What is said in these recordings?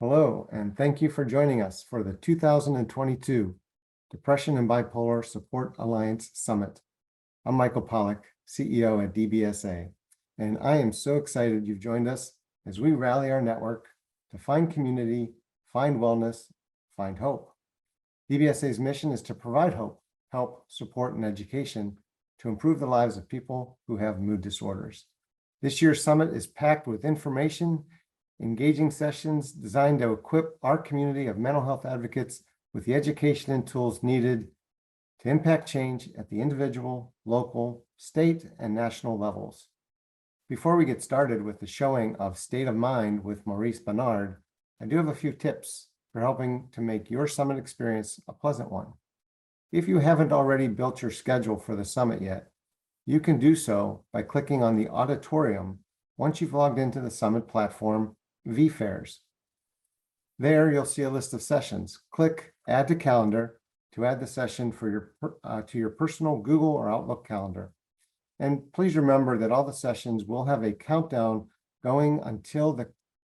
Hello, and thank you for joining us for the 2022 Depression and Bipolar Support Alliance Summit. I'm Michael Pollack, CEO at DBSA, and I am so excited you've joined us as we rally our network to find community, find wellness, find hope. DBSA's mission is to provide hope, help, support, and education to improve the lives of people who have mood disorders. This year's summit is packed with information, engaging sessions designed to equip our community of mental health advocates with the education and tools needed to impact change at the individual, local, state, and national levels. Before we get started with the showing of State of Mind with Maurice Bernard, I do have a few tips for helping to make your summit experience a pleasant one. If you haven't already built your schedule for the summit yet, you can do so by clicking on the auditorium once you've logged into the summit platform vFairs. There you'll see a list of sessions. Click Add to Calendar to add the session for to your personal Google or Outlook calendar. And please remember that all the sessions will have a countdown going until the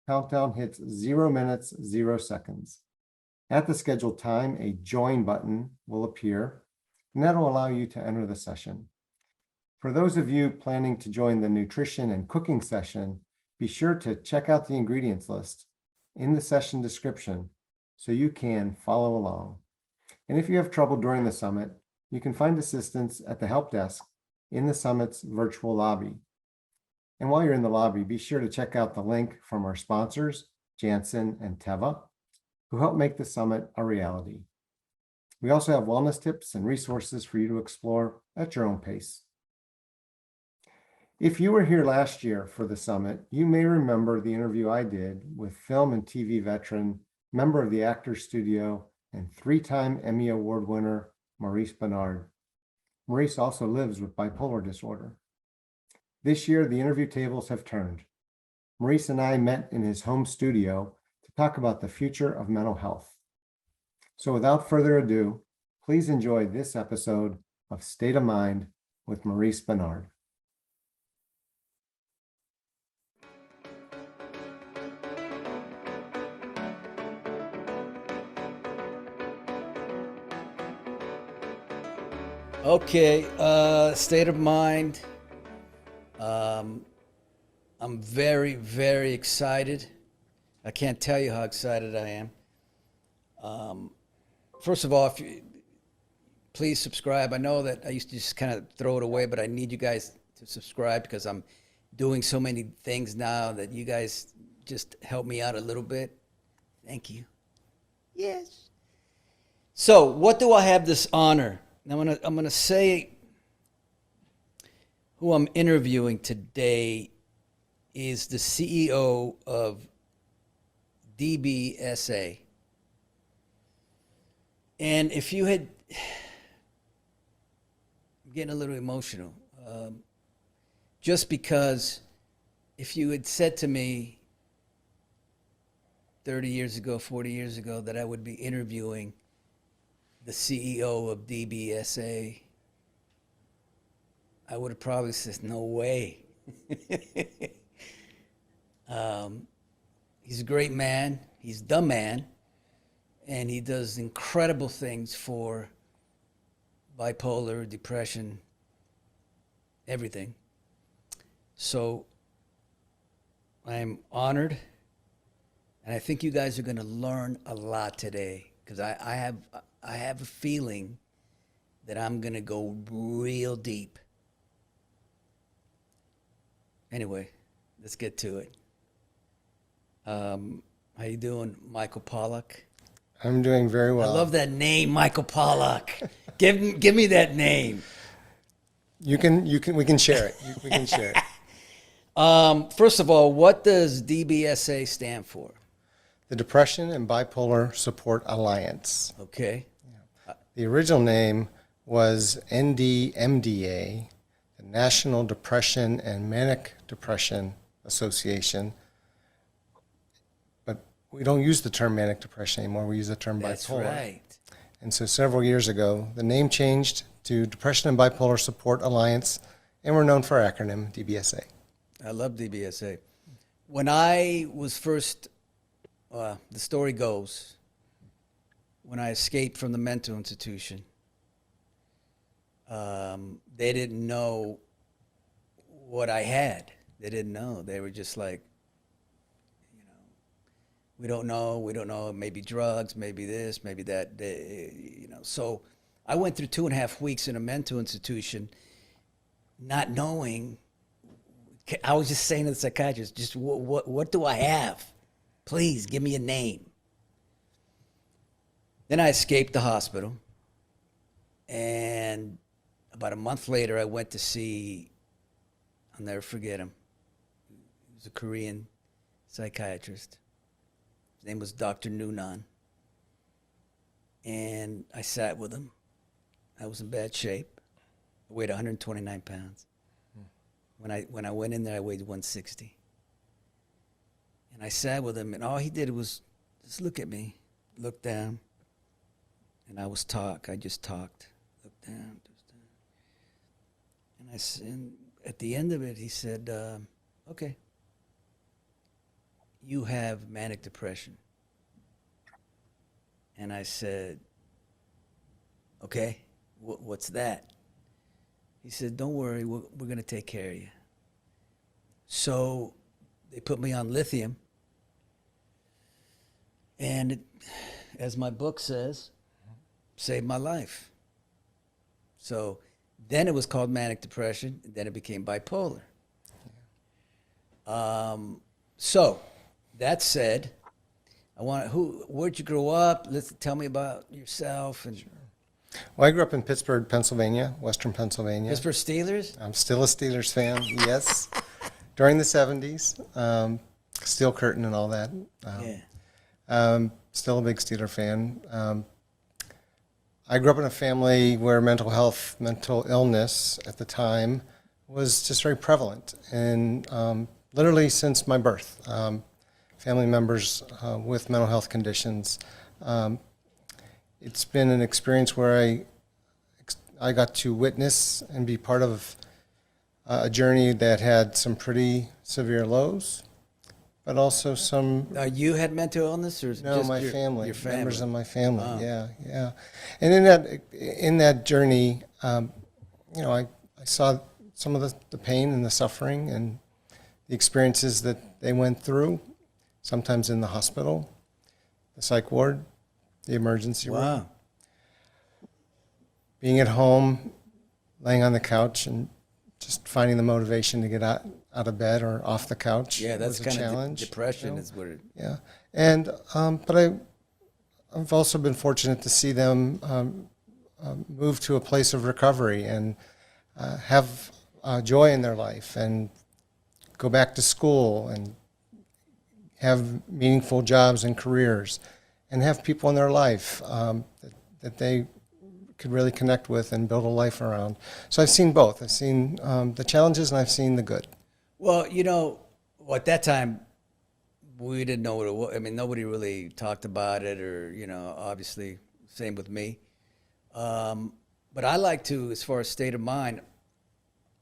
countdown hits 0 minutes, 0 seconds. At the scheduled time, a join button will appear, and that will allow you to enter the session. For those of you planning to join the nutrition and cooking session, be sure to check out the ingredients list in the session description so you can follow along. And if you have trouble during the summit, you can find assistance at the help desk in the summit's virtual lobby. And while you're in the lobby, be sure to check out the link from our sponsors, Janssen and Teva, who help make the summit a reality. We also have wellness tips and resources for you to explore at your own pace. If you were here last year for the summit, you may remember the interview I did with film and TV veteran, member of the Actors Studio, and 3-time Emmy Award winner, Maurice Bernard. Maurice also lives with bipolar disorder. This year, the interview tables have turned. Maurice and I met in his home studio to talk about the future of mental health. So without further ado, please enjoy this episode of State of Mind with Maurice Bernard. Okay, State of Mind. I'm very, very excited. I can't tell you how excited I am. First of all, if you, please subscribe. I know that I used to just kind of throw it away, but I need you guys to subscribe because I'm doing so many things now that you guys just help me out a little bit. Thank you. Yes. So, what do I have this honor? Now, I'm gonna say who I'm interviewing today is the CEO of DBSA. And if you had, I'm getting a little emotional, just because if you had said to me 30 years ago, 40 years ago, that I would be interviewing the CEO of DBSA, I would have probably said, no way. He's a great man. He's the man. And he does incredible things for bipolar, depression, everything. So I'm honored. And I think you guys are going to learn a lot today because I have a feeling that I'm going to go real deep. Anyway, let's get to it. How you doing, Michael Pollack? I'm doing very well. I love that name, Michael Pollack. Give me that name. We can share it. We can share it. First of all, what does DBSA stand for? The Depression and Bipolar Support Alliance. Okay. The original name was NDMDA, the National Depression and Manic Depression Association. But we don't use the term manic depression anymore. We use the term That's bipolar. right. And so several years ago, the name changed to Depression and Bipolar Support Alliance, and we're known for our acronym DBSA. I love DBSA. When I was first the story goes, when I escaped from the mental institution, they didn't know what I had. They didn't know. They were just like, we don't know, maybe drugs, maybe this, maybe that, So I went through 2.5 weeks in a mental institution, not knowing. I was just saying to the psychiatrist, just what do I have? Please give me a name. Then I escaped the hospital, and about a month later, I went to see, I'll never forget him. He was a Korean psychiatrist. His name was Dr. Noonan. And I sat with him. I was in bad shape. I weighed 129 pounds. When I went in there, I weighed 160. And I sat with him, and all he did was just look at me, look down, and I just talked. Look down, just down. And at the end of it, he said, okay. You have manic depression. And I said, okay, what's that? He said, don't worry, we're going to take care of you. So they put me on lithium. And it, as my book says, saved my life. So then it was called manic depression, and then it became bipolar. So that said, where'd you grow up? Tell me about yourself. And Well, I grew up in Pittsburgh, Pennsylvania, Western Pennsylvania. Pittsburgh Steelers? I'm still a Steelers fan, yes. During the 70s, Steel Curtain and all that. Still a big Steeler fan. I grew up in a family where mental illness at the time was just very prevalent. And literally since my birth, family members with mental health conditions. It's been an experience where I got to witness and be part of a journey that had some pretty severe lows, but also some. You had mental illness, or no, just my your family, family, members of my family. Oh. Yeah. And in that journey, I saw some of the pain and the suffering and the experiences that they went through. Sometimes in the hospital, the psych ward, the emergency room. Wow. Being at home, laying on the couch, and just finding the motivation to get out of bed or off the couch. Yeah, that's was a kind challenge. of depression is what it. Yeah, and but I've also been fortunate to see them move to a place of recovery and have joy in their life and go back to school and have meaningful jobs and careers and have people in their life that they could really connect with and build a life around. So I've seen both. I've seen the challenges and I've seen the good. Well, at that time, we didn't know what it was. I mean, nobody really talked about it, or, obviously, same with me. But I like to, as far as state of mind,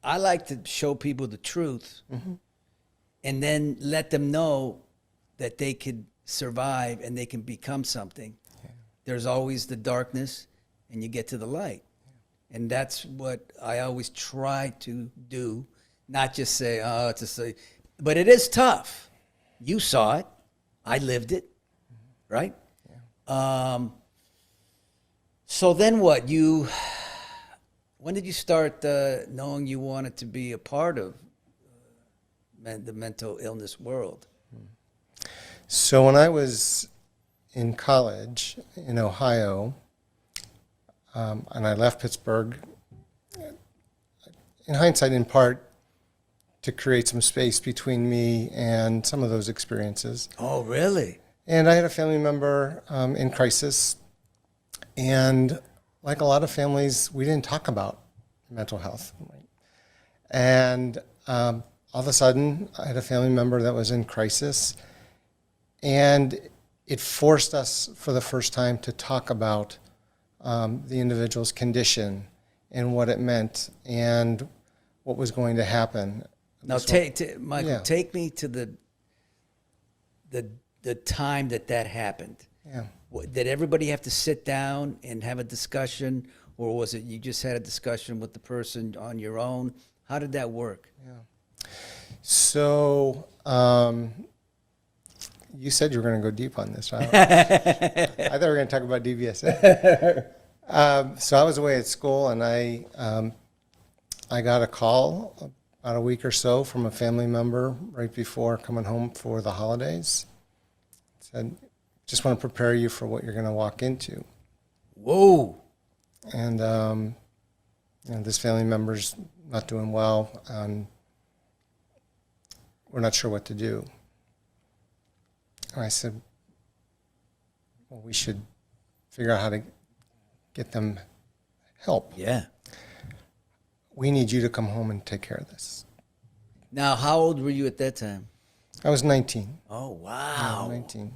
I like to show people the truth, mm-hmm. and then let them know that they could survive and they can become something. Yeah. There's always the darkness, and you get to the light. Yeah. And that's what I always try to do, not just say, but it is tough. You saw it. I lived it, mm-hmm. right? Yeah. So then what? When did you start knowing you wanted to be a part of the mental illness world? So when I was in college in Ohio, and I left Pittsburgh, in hindsight, in part, to create some space between me and some of those experiences. Oh, really? And I had a family member in crisis, and like a lot of families, we didn't talk about mental health. Right? And all of a sudden, I had a family member that was in crisis, and it forced us for the first time to talk about the individual's condition and what it meant and what was going to happen. Now, Michael, take me to the the time that happened? Yeah. Did everybody have to sit down and have a discussion, or was it you just had a discussion with the person on your own? How did that work? So, you said you were going to go deep on this. I thought we were going to talk about DBSA. So I was away at school, and I got a call about a week or so from a family member right before coming home for the holidays. Said, just want to prepare you for what you're going to walk into. Whoa. And this family member's not doing well, and we're not sure what to do. And I said, well, we should figure out how to get them help. Yeah. We need you to come home and take care of this. Now, how old were you at that time? I was 19. Oh, wow. 19.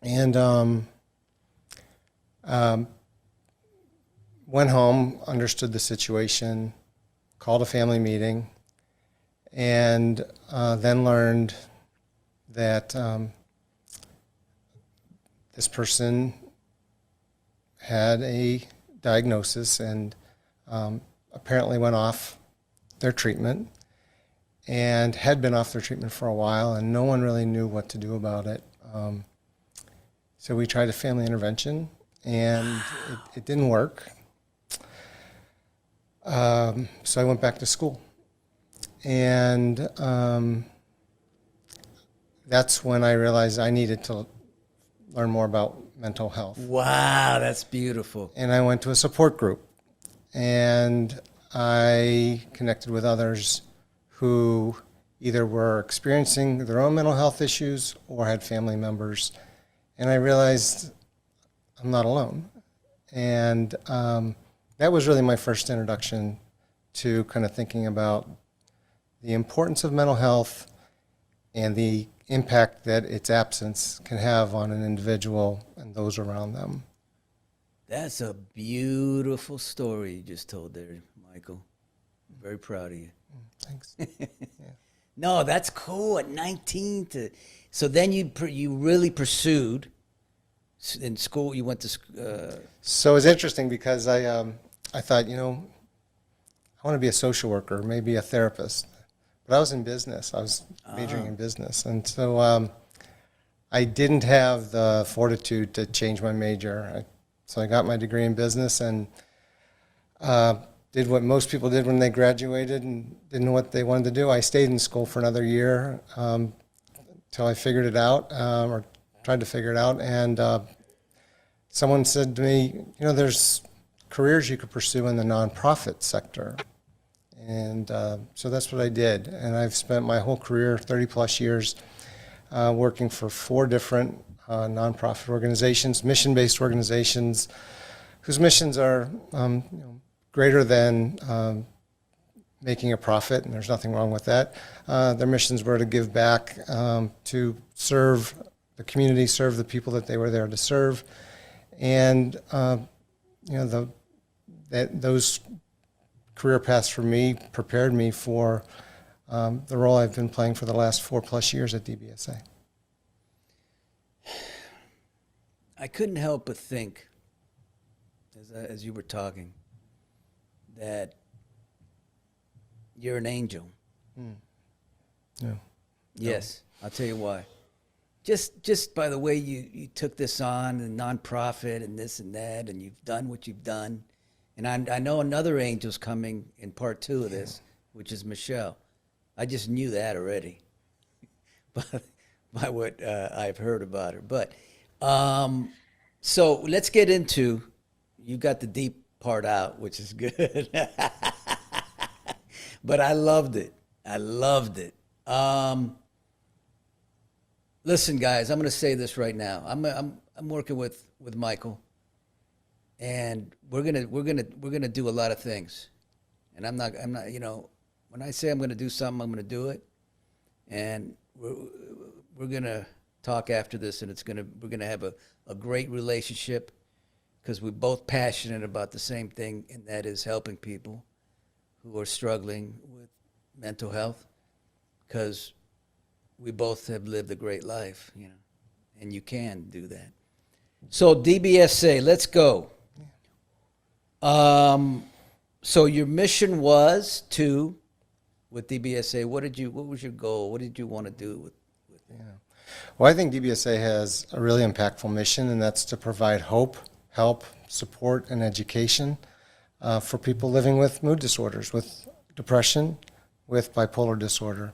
And went home, understood the situation, called a family meeting, and then learned that this person had a diagnosis and apparently went off their treatment and had been off their treatment for a while, and no one really knew what to do about it. So we tried a family intervention, and it didn't work. So I went back to school. And that's when I realized I needed to learn more about mental health. Wow, that's beautiful. And I went to a support group, and I connected with others who either were experiencing their own mental health issues or had family members. And I realized I'm not alone. And that was really my first introduction to kind of thinking about the importance of mental health and the impact that its absence can have on an individual and those around them. That's a beautiful story you just told there, Michael. I'm very proud of you. Thanks. No, that's cool. At 19 so then you really pursued in school. You went to So it's interesting because I thought, I want to be a social worker, maybe a therapist. But I was in business. I was majoring in business. And so I didn't have the fortitude to change my major. So I got my degree in business and did what most people did when they graduated and didn't know what they wanted to do. I stayed in school for another year till I figured it out, or tried to figure it out. And someone said to me, there's careers you could pursue in the nonprofit sector. And so that's what I did. And I've spent my whole career, 30 plus years, working for 4 different nonprofit organizations, mission-based organizations, whose missions are greater than making a profit, and there's nothing wrong with that. Their missions were to give back, to serve the community, serve the people that they were there to serve. And those career paths for me prepared me for the role I've been playing for the last 4+ years at DBSA. I couldn't help but think, as you were talking, that you're an angel. Yeah. Yes, I'll tell you why. Just by the way you took this on, and nonprofit and this and that, and you've done what you've done. And I know another angel's coming in part 2 of this, which is Michelle. I just knew that already, but by what I've heard about her. But so let's get into. You got the deep part out, which is good. But I loved it. I loved it. Listen, guys, I'm going to say this right now. I'm working with Michael. And we're gonna do a lot of things, and I'm not when I say I'm gonna do something, I'm gonna do it, and we're gonna talk after this, and we're gonna have a great relationship because we're both passionate about the same thing, and that is helping people who are struggling with mental health, because we both have lived a great life, and you can do that. So DBSA, let's go. So your mission was to, with DBSA, what was your goal? What did you want to do with Well, I think DBSA has a really impactful mission, and that's to provide hope, help, support, and education for people living with mood disorders, with depression, with bipolar disorder.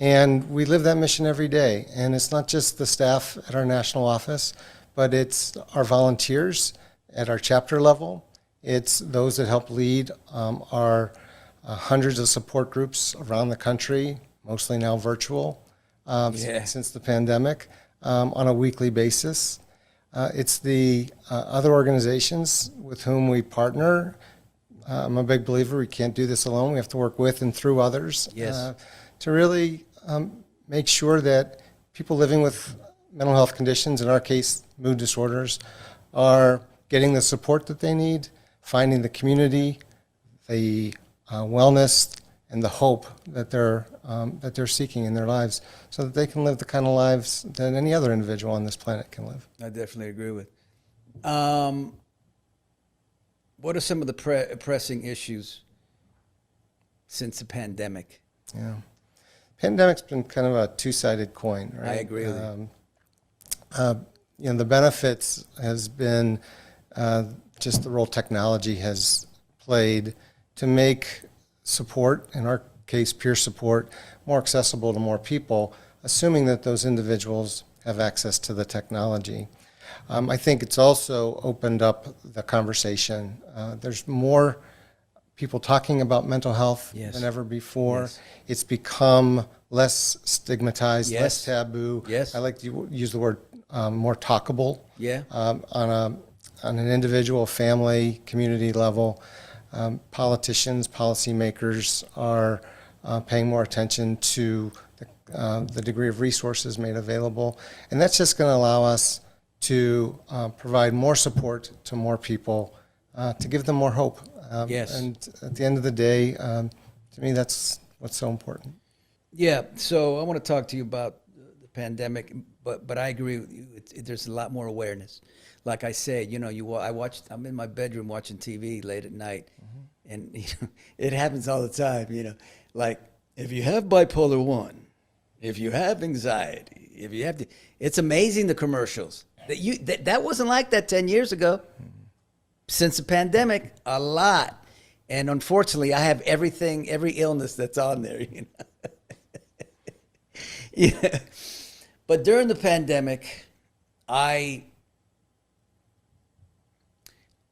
And we live that mission every day. And it's not just the staff at our national office, but it's our volunteers at our chapter level. It's those that help lead our hundreds of support groups around the country, mostly now virtual, since the pandemic, on a weekly basis. It's the other organizations with whom we partner. I'm a big believer we can't do this alone. We have to work with and through others to really make sure that people living with mental health conditions, in our case, mood disorders, are getting the support that they need, finding the community, the wellness, and the hope that they're seeking in their lives, so that they can live the kind of lives that any other individual on this planet can live. I definitely agree with. What are some of the pressing issues since the pandemic? Yeah, pandemic's been kind of a two-sided coin, right? I agree with you. The benefits has been just the role technology has played to make support, in our case peer support, more accessible to more people, assuming that those individuals have access to the technology. I think it's also opened up the conversation. There's more people talking about mental health than ever before. Yes. It's become less stigmatized, Yes. less taboo. Yes. I like to use the word more talkable Yeah. on an individual, family, community level. Politicians, policymakers are paying more attention to the degree of resources made available. And that's just going to allow us to provide more support to more people, to give them more hope. Yes. And at the end of the day, to me, that's what's so important. Yeah, so I want to talk to you about the pandemic, but I agree with you. There's a lot more awareness. Like I said, I'm in my bedroom watching TV late at night, and it happens all the time. Like if you have bipolar 1, if you have anxiety, if you have it's amazing the commercials that wasn't like that 10 years ago. Since the pandemic, a lot, and unfortunately, I have every illness that's on there. Yeah. But during the pandemic, I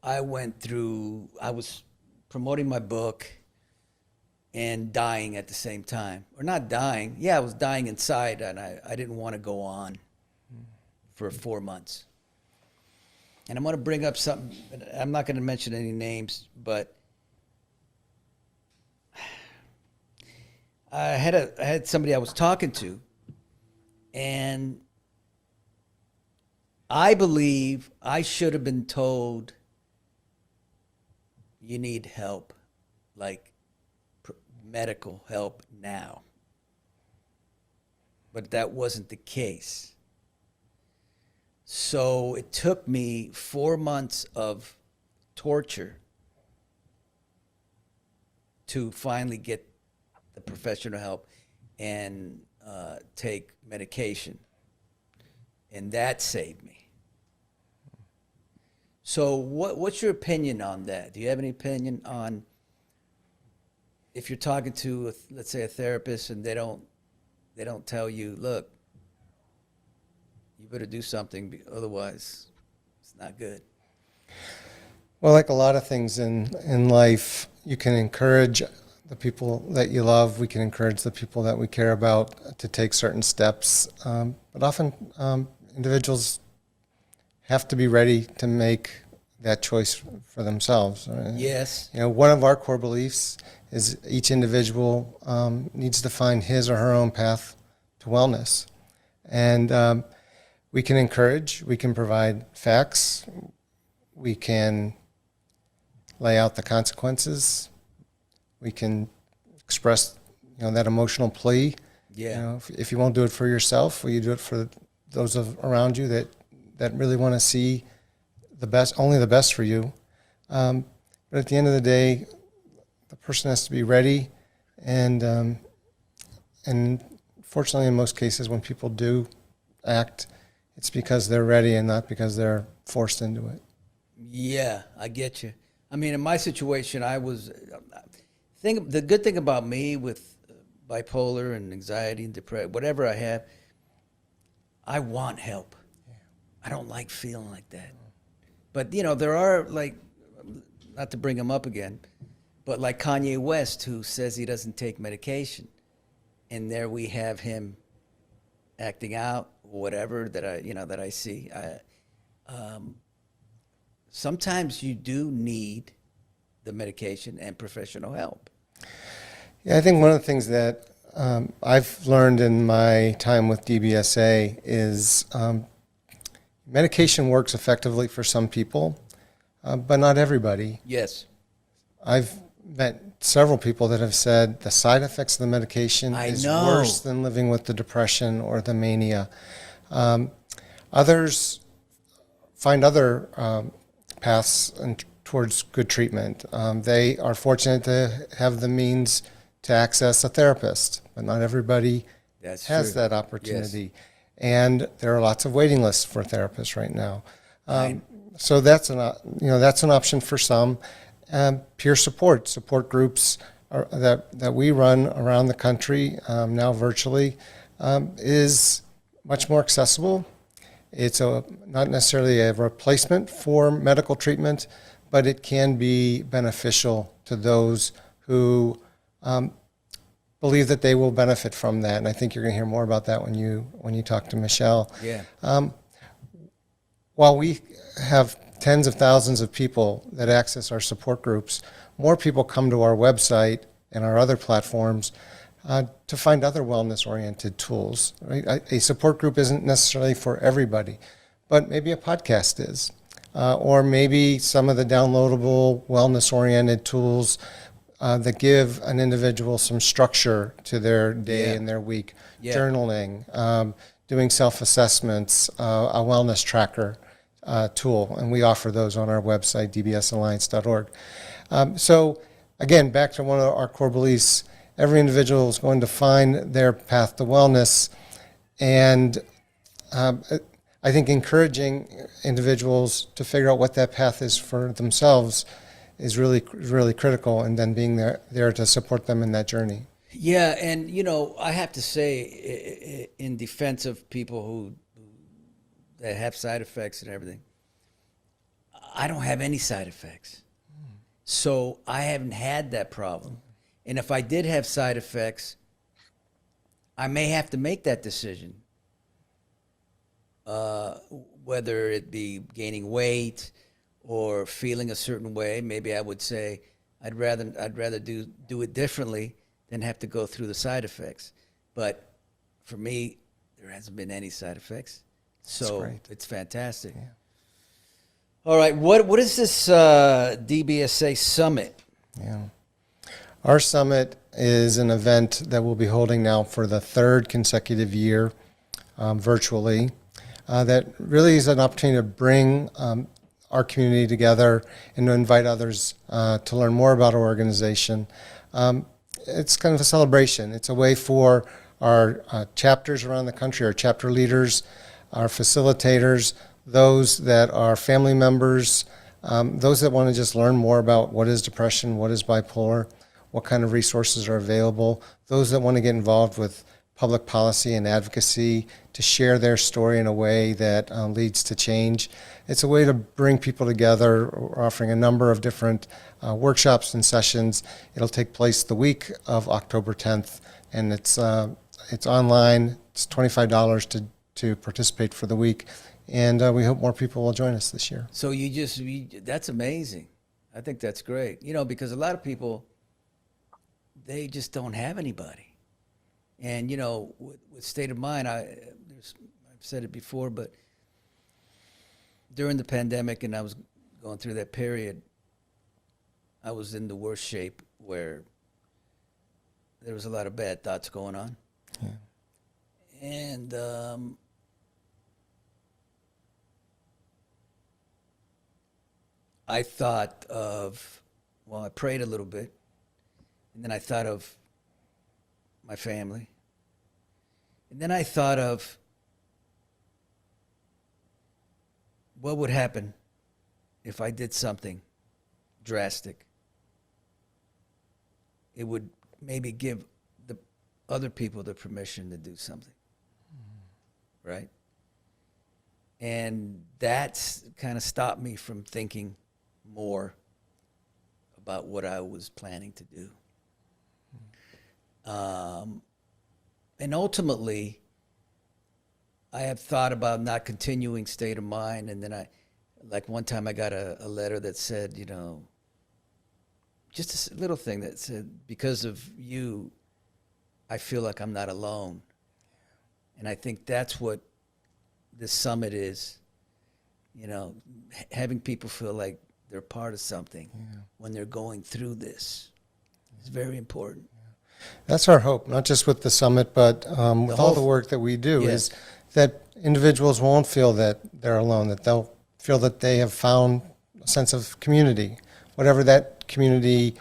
was promoting my book and dying at the same time. Or not dying. Yeah, I was dying inside, and I didn't want to go on for 4 months. And I'm going to bring up something. I'm not going to mention any names, but I had somebody I was talking to, and I believe I should have been told, you need help, like medical help now. But that wasn't the case. So it took me 4 months of torture to finally get the professional help and take medication. And that saved me. So what's your opinion on that? Do you have any opinion on if you're talking to, let's say, a therapist, and they don't tell you, look, you better do something, otherwise it's not good? Well, like a lot of things in life, you can encourage the people that you love. We can encourage the people that we care about to take certain steps. But often individuals have to be ready to make that choice for themselves. Yes. One of our core beliefs is each individual needs to find his or her own path to wellness. And we can encourage, we can provide facts, we can lay out the consequences, we can express that emotional plea. Yeah. If you won't do it for yourself, will you do it for those around you that really want to see the best, only the best for you. But at the end of the day, the person has to be ready, and fortunately, in most cases, when people do act, it's because they're ready and not because they're forced into it. Yeah, I get you. I mean, in my situation, the good thing about me with bipolar and anxiety and depression, whatever I have, I want help. I don't like feeling like that. But, there are, like, not to bring him up again, but like Kanye West, who says he doesn't take medication. And there we have him acting out, whatever that I see. Sometimes you do need the medication and professional help. Yeah, I think one of the things that I've learned in my time with DBSA is medication works effectively for some people, but not everybody. Yes. I've met several people that have said the side effects of the medication is worse than living with the depression or the mania. Others find other paths towards good treatment. They are fortunate to have the means to access a therapist, but not everybody has that opportunity. Yes. And there are lots of waiting lists for therapists right now. So that's an option for some. Peer support groups that we run around the country now virtually is much more accessible. It's not necessarily a replacement for medical treatment, but it can be beneficial to those who believe that they will benefit from that. And I think you're going to hear more about that when you talk to Michelle. Yeah. While we have tens of thousands of people that access our support groups, more people come to our website and our other platforms to find other wellness-oriented tools. Right? A support group isn't necessarily for everybody, but maybe a podcast is, or maybe some of the downloadable wellness-oriented tools that give an individual some structure to their day and their week. Journaling, doing self-assessments, a wellness tracker tool, and we offer those on our website, dbsalliance.org. So again, back to one of our core beliefs, every individual is going to find their path to wellness, and I think encouraging individuals to figure out what that path is for themselves is really, really critical, and then being there to support them in that journey. Yeah, and I have to say, in defense of people that have side effects and everything, I don't have any side effects. So I haven't had that problem. And if I did have side effects, I may have to make that decision. Whether it be gaining weight or feeling a certain way, maybe I would say I'd rather do it differently than have to go through the side effects. But for me, there hasn't been any side effects. So it's fantastic. Yeah. All right, what is this DBSA Summit? Yeah. Our summit is an event that we'll be holding now for the third consecutive year virtually. That really is an opportunity to bring our community together and to invite others to learn more about our organization. It's kind of a celebration. It's a way for our chapters around the country, our chapter leaders, our facilitators, those that are family members, those that want to just learn more about what is depression, what is bipolar, what kind of resources are available, those that want to get involved with public policy and advocacy to share their story in a way that leads to change. It's a way to bring people together. We're offering a number of different workshops and sessions. It'll take place the week of October 10th, and it's online. It's $25 to participate for the week, and we hope more people will join us this year. So that's amazing. I think that's great. Because a lot of people, they just don't have anybody. And, with State of Mind, I've said it before, but during the pandemic and I was going through that period, I was in the worst shape where there was a lot of bad thoughts going on. Yeah. And I thought of, well, I prayed a little bit, and then I thought of my family. And then I thought of what would happen if I did something drastic. It would maybe give the other people the permission to do something. Right? And that's kind of stopped me from thinking more about what I was planning to do. And ultimately, I have thought about not continuing State of Mind. And then like one time I got a letter that said, you know, just a little thing that said, because of you, I feel like I'm not alone. And I think that's what this summit is, you know, having people feel like they're part of something when they're going through this. It's very important. That's our hope, not just with the summit, but with all the work that we do, is that individuals won't feel that they're alone, that they'll feel that they have found a sense of community, whatever that community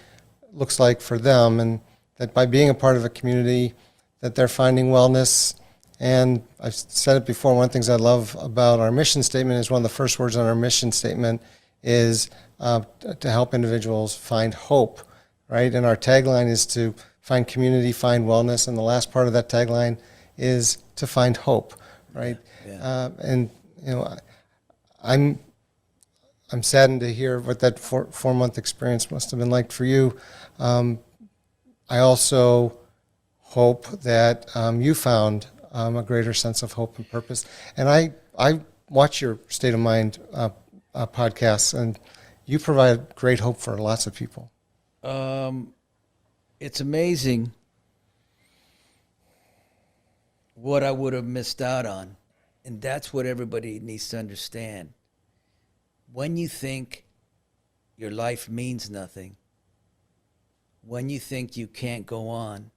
looks like for them, and that by being a part of a community, that they're finding wellness. And I've said it before, one of the things I love about our mission statement is one of the first words on our mission statement is to help individuals find hope, right? And our tagline is to find community, find wellness, and the last part of that tagline is to find hope, right? Yeah. And you know, I'm saddened to hear what that 4-month experience must have been like for you. I also hope that you found a greater sense of hope and purpose. And I watch your State of Mind podcasts, and you provide great hope for lots of people. It's amazing what I would have missed out on. And that's what everybody needs to understand. When you think your life means nothing, when you think you can't go on,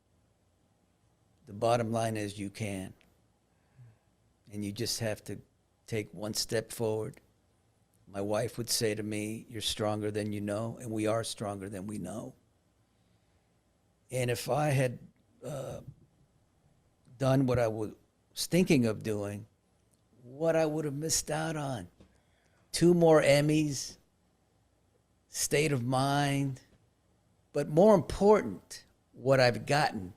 the bottom line is you can. And you just have to take one step forward. My wife would say to me, you're stronger than you know, and we are stronger than we know. And if I had done what I was thinking of doing, what I would have missed out on. 2 more Emmys, State of Mind, but more important, what I've gotten.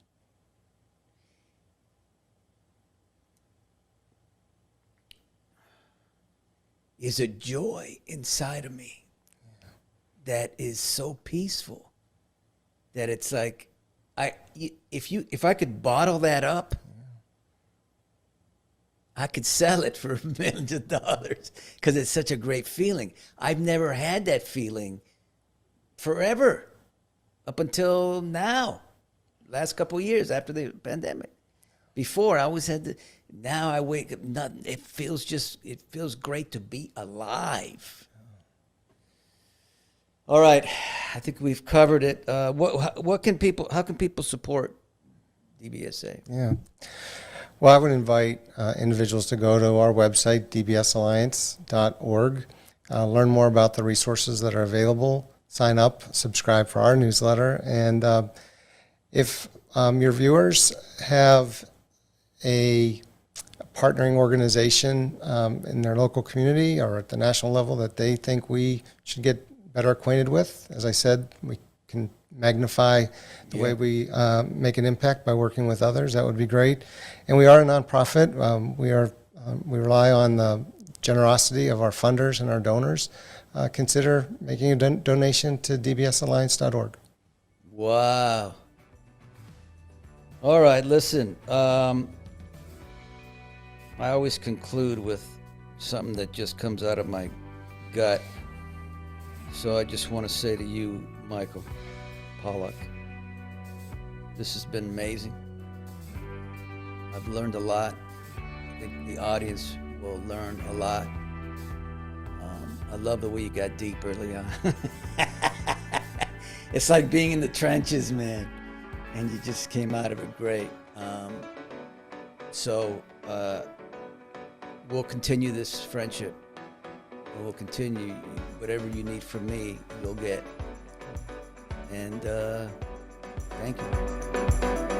Is a joy inside of me that is so peaceful that it's like, if I could bottle that up, I could sell it for millions of dollars because it's such a great feeling. I've never had that feeling forever up until now, last couple of years after the pandemic. Before, I always had now I wake up, it feels great to be alive. All right, I think we've covered it. How can people support DBSA? Yeah. Well, I would invite individuals to go to our website, dbsalliance.org, learn more about the resources that are available, sign up, subscribe for our newsletter, and if your viewers have a partnering organization in their local community or at the national level that they think we should get better acquainted with, as I said, we can magnify the way we make an impact by working with others. That would be great. And we are a nonprofit. We rely on the generosity of our funders and our donors. Consider making a donation to dbsalliance.org. Wow. All right, listen. I always conclude with something that just comes out of my gut. So I just want to say to you, Michael Pollock, this has been amazing. I've learned a lot. I think the audience will learn a lot. I love the way you got deep early on. It's like being in the trenches, man, and you just came out of it great. So we'll continue this friendship and will continue. Whatever you need from me, you'll get. And thank you.